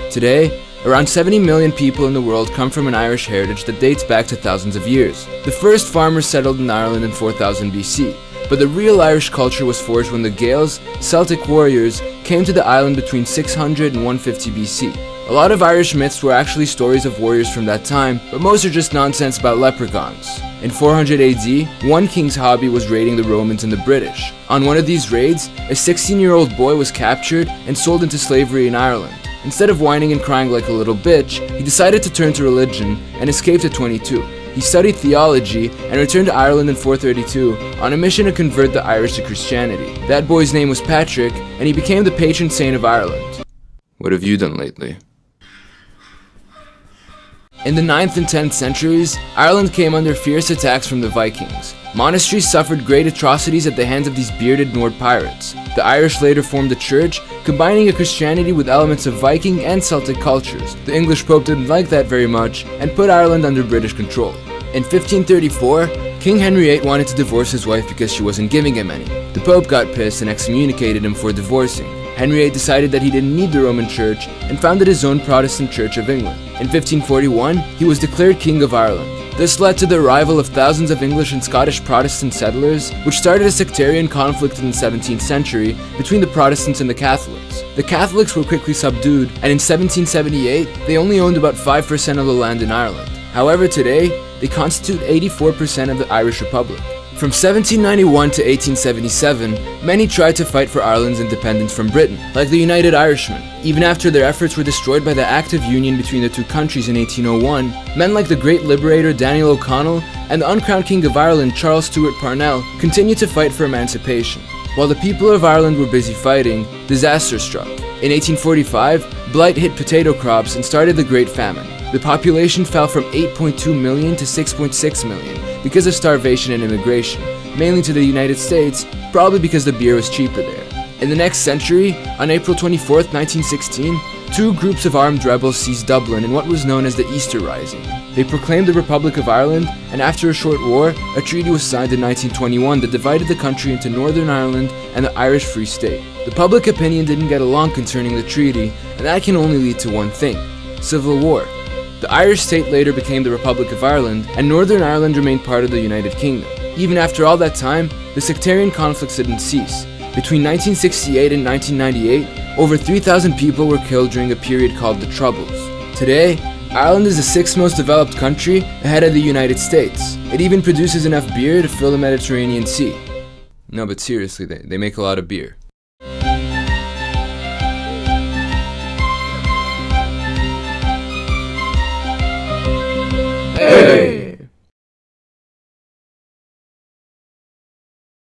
Today, around 70 million people in the world come from an Irish heritage that dates back to thousands of years. The first farmers settled in Ireland in 4000 BC, but the real Irish culture was forged when the Gaels, Celtic warriors, came to the island between 600 and 150 BC. A lot of Irish myths were actually stories of warriors from that time, but most are just nonsense about leprechauns. In 400 AD, one king's hobby was raiding the Romans and the British. On one of these raids, a 16-year-old boy was captured and sold into slavery in Ireland. Instead of whining and crying like a little bitch, he decided to turn to religion and escaped at 22. He studied theology and returned to Ireland in 432 on a mission to convert the Irish to Christianity. That boy's name was Patrick, and he became the patron saint of Ireland. What have you done lately? In the 9th and 10th centuries, Ireland came under fierce attacks from the Vikings. Monasteries suffered great atrocities at the hands of these bearded Nord pirates. The Irish later formed a church, combining a Christianity with elements of Viking and Celtic cultures. The English Pope didn't like that very much, and put Ireland under British control. In 1534, King Henry VIII wanted to divorce his wife because she wasn't giving him any. The Pope got pissed and excommunicated him for divorcing. Henry VIII decided that he didn't need the Roman Church and founded his own Protestant Church of England. In 1541, he was declared King of Ireland. This led to the arrival of thousands of English and Scottish Protestant settlers, which started a sectarian conflict in the 17th century between the Protestants and the Catholics. The Catholics were quickly subdued, and in 1778, they only owned about 5% of the land in Ireland. However, today, they constitute 84% of the Irish Republic. From 1791 to 1877, many tried to fight for Ireland's independence from Britain, like the United Irishmen. Even after their efforts were destroyed by the Act of Union between the two countries in 1801, men like the great liberator Daniel O'Connell and the uncrowned King of Ireland Charles Stewart Parnell continued to fight for emancipation. While the people of Ireland were busy fighting, disaster struck. In 1845, blight hit potato crops and started the Great Famine. The population fell from 8.2 million to 6.6 million because of starvation and immigration, mainly to the United States, probably because the beer was cheaper there. In the next century, on April 24, 1916, two groups of armed rebels seized Dublin in what was known as the Easter Rising. They proclaimed the Republic of Ireland, and after a short war, a treaty was signed in 1921 that divided the country into Northern Ireland and the Irish Free State. The public opinion didn't get along concerning the treaty, and that can only lead to one thing: civil war. The Irish state later became the Republic of Ireland, and Northern Ireland remained part of the United Kingdom. Even after all that time, the sectarian conflicts didn't cease. Between 1968 and 1998, over 3,000 people were killed during a period called the Troubles. Today, Ireland is the 6th most developed country, ahead of the United States. It even produces enough beer to fill the Mediterranean Sea. No, but seriously, they make a lot of beer.